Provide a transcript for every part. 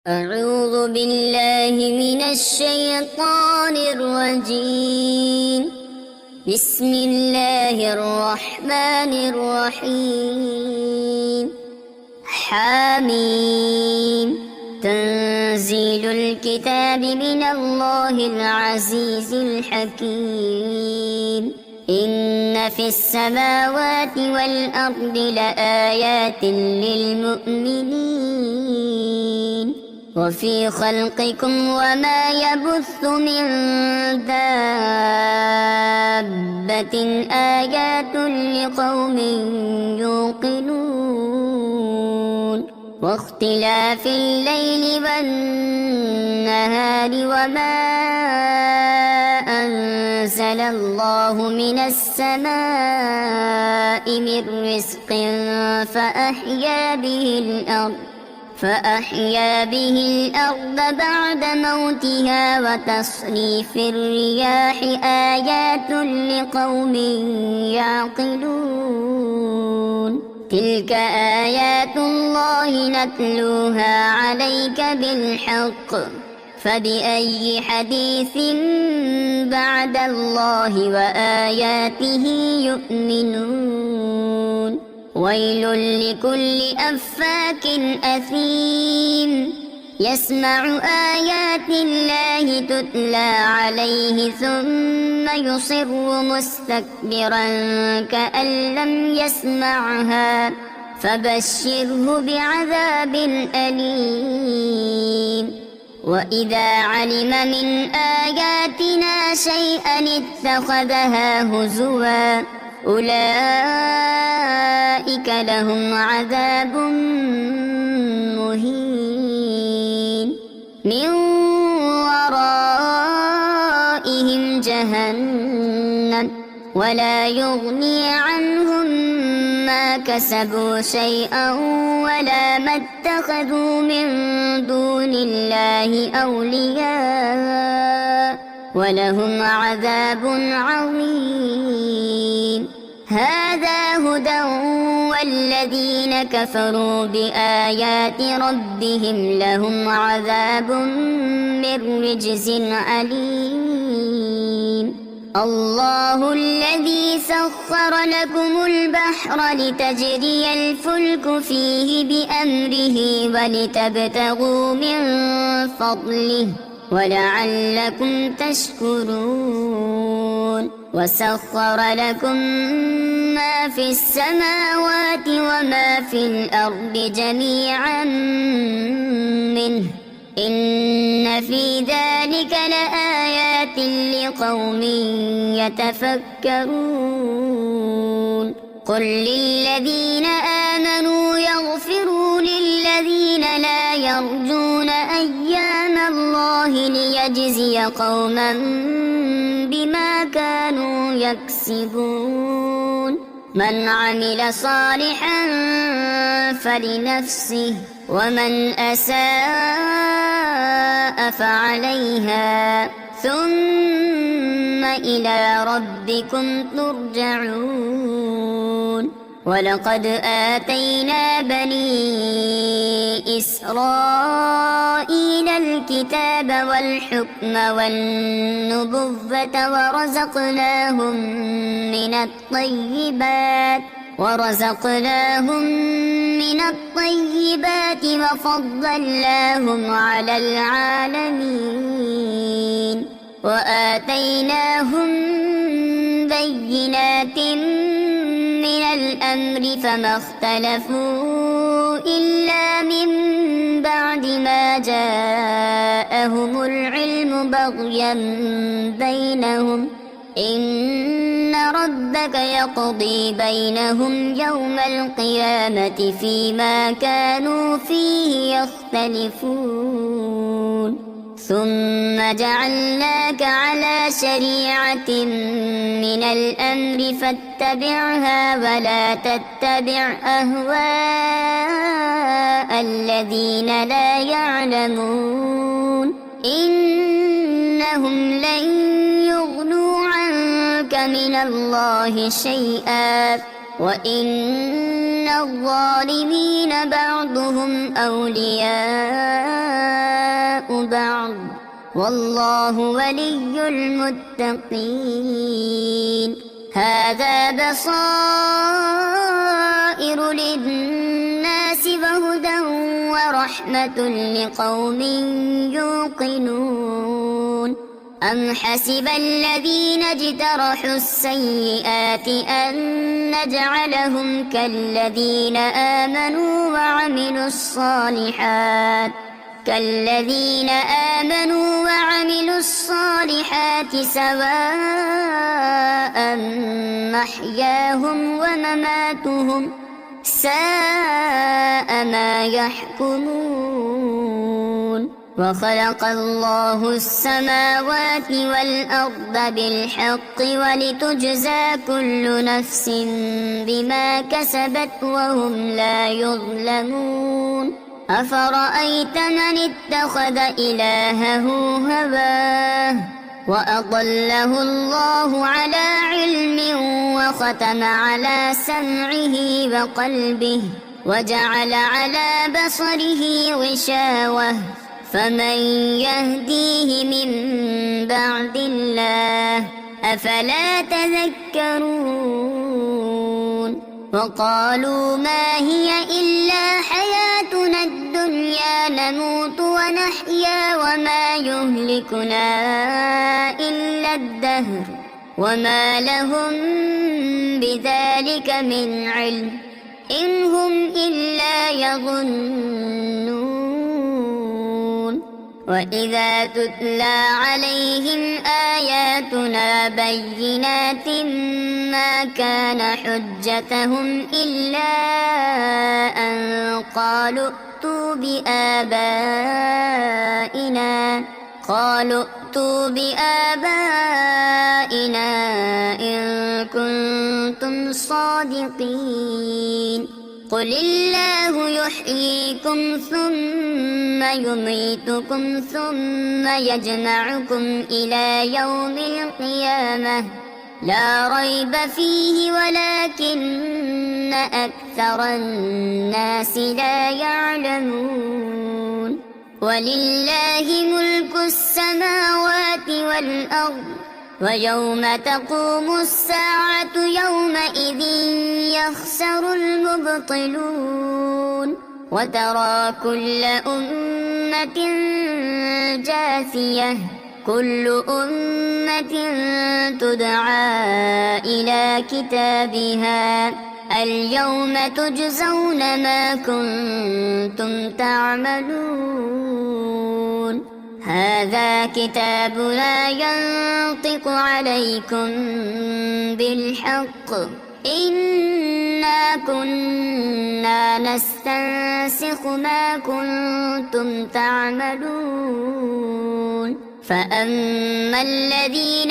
أعوذ بالله من الشيطان الرجيم. بسم الله الرحمن الرحيم. حميم. تنزيل الكتاب من الله العزيز الحكيم. إن في السماوات والأرض لآيات للمؤمنين وفي خلقكم وما يبث من دابة آيات لقوم يوقنون واختلاف الليل والنهار وما أنزل الله من السماء من رزق فأحيا به الأرض بعد موتها وتصريف الرياح آيات لقوم يعقلون تلك آيات الله نتلوها عليك بالحق فبأي حديث بعد الله وآياته يؤمنون ويل لكل أفاك أثيم يسمع آيات الله تتلى عليه ثم يصر مستكبرا كأن لم يسمعها فبشره بعذاب أليم وإذا علم من آياتنا شيئا اتخذها هزوا أولئك لهم عذاب مهين من ورائهم جهنم ولا يغني عنهم ما كسبوا شيئا ولا ما اتخذوا من دون الله أولياء ولهم عذاب عظيم هذا هدى والذين كفروا بآيات ربهم لهم عذاب من رجز أليم الله الذي سخر لكم البحر لتجري الفلك فيه بأمره ولتبتغوا من فضله ولعلكم تشكرون وسخر لكم ما في السماوات وما في الأرض جميعا منه إن في ذلك لآيات لقوم يتفكرون قل للذين آمنوا يغفروا للذين لا يرجون أيام الله ليجزي قوما بما كانوا يكسبون من عمل صالحا فلنفسه ومن أساء فعليها ثم إلى ربكم ترجعون ولقد آتينا بني إسرائيل الكتاب والحكم والنبوة ورزقناهم من الطيبات وفضلناهم على العالمين وآتيناهم بينات من الأمر فما اختلفوا إلا من بعد ما جاءهم العلم بغيا بينهم إن ربك يقضي بينهم يوم القيامة فيما كانوا فيه يختلفون ثم جعلناك على شريعة من الأمر فاتبعها ولا تتبع أهواء الذين لا يعلمون إنهم لن يغنوا عنك من الله شيئا وإن الظالمين بعضهم أولياء بعض والله ولي المتقين هذا بصائر للناس وهدى ورحمة لقوم يوقنون أم حسب الذين اجترحوا السيئات أن نجعلهم كالذين آمنوا وعملوا الصالحات سواء محياهم ومماتهم ساء ما يحكمون وخلق الله السماوات والأرض بالحق ولتجزى كل نفس بما كسبت وهم لا يظلمون أفرأيت من اتخذ إلهه هواه وأضله الله على علم وختم على سمعه وقلبه وجعل على بصره غشاوة فمن يهديه من بعد الله أفلا تذكرون وقالوا ما هي إلا حياتنا الدنيا نموت ونحيا وما يهلكنا إلا الدهر وما لهم بذلك من علم إن هم إلا يظنون وإذا تتلى عليهم آياتنا بينات ما كان حجتهم إلا أن قالوا ائتوا بآبائنا إن كنتم صادقين قل الله يحييكم ثم يميتكم ثم يجمعكم إلى يوم القيامة لا ريب فيه ولكن أكثر الناس لا يعلمون ولله ملك السماوات والأرض ويوم تقوم الساعة يومئذ يخسر المبطلون وترى كل أمة جاثية كل أمة تدعى إلى كتابها اليوم تجزون ما كنتم تعملون هذا كتابنا ينطق عليكم بالحق إنا كنا نستنسخ ما كنتم تعملون فأما الذين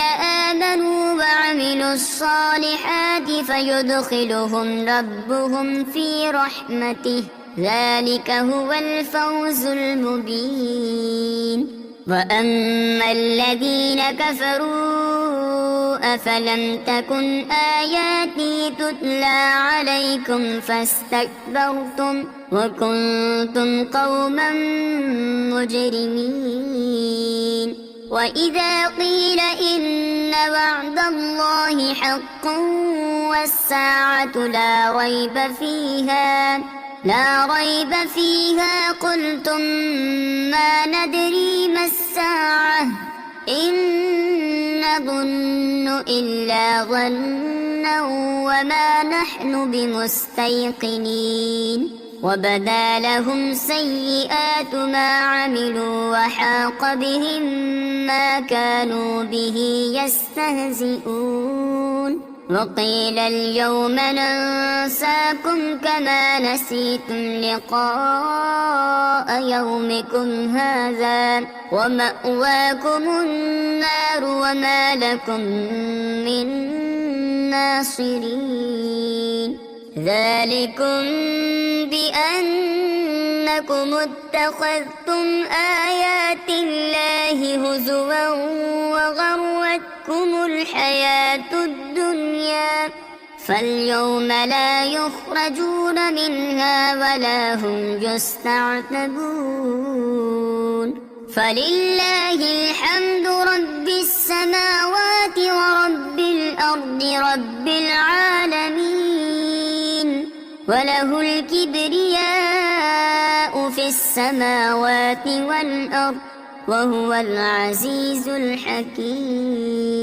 آمنوا وعملوا الصالحات فيدخلهم ربهم في رحمته ذلك هو الفوز المبين وأما الذين كفروا أفلم تكن آياتي تتلى عليكم فاستكبرتم وكنتم قوما مجرمين وإذا قيل إن وعد الله حق والساعة لا ريب فيها قلتم ما ندري ما الساعة إن نظن إلا ظنا وما نحن بمستيقنين وبدا لهم سيئات ما عملوا وحاق بهم ما كانوا به يستهزئون وقيل اليوم ننساكم كما نسيتم لقاء يومكم هذا ومأواكم النار وما لكم من ناصرين ذلكم بأنكم اتخذتم آيات الله هزوا وغرتكم الحياة الدنيا فاليوم لا يخرجون منها ولا هم يستعتبون فلله الحمد رب السماوات ورب الأرض رب العالمين وله الكبرياء في السماوات والأرض وهو العزيز الحكيم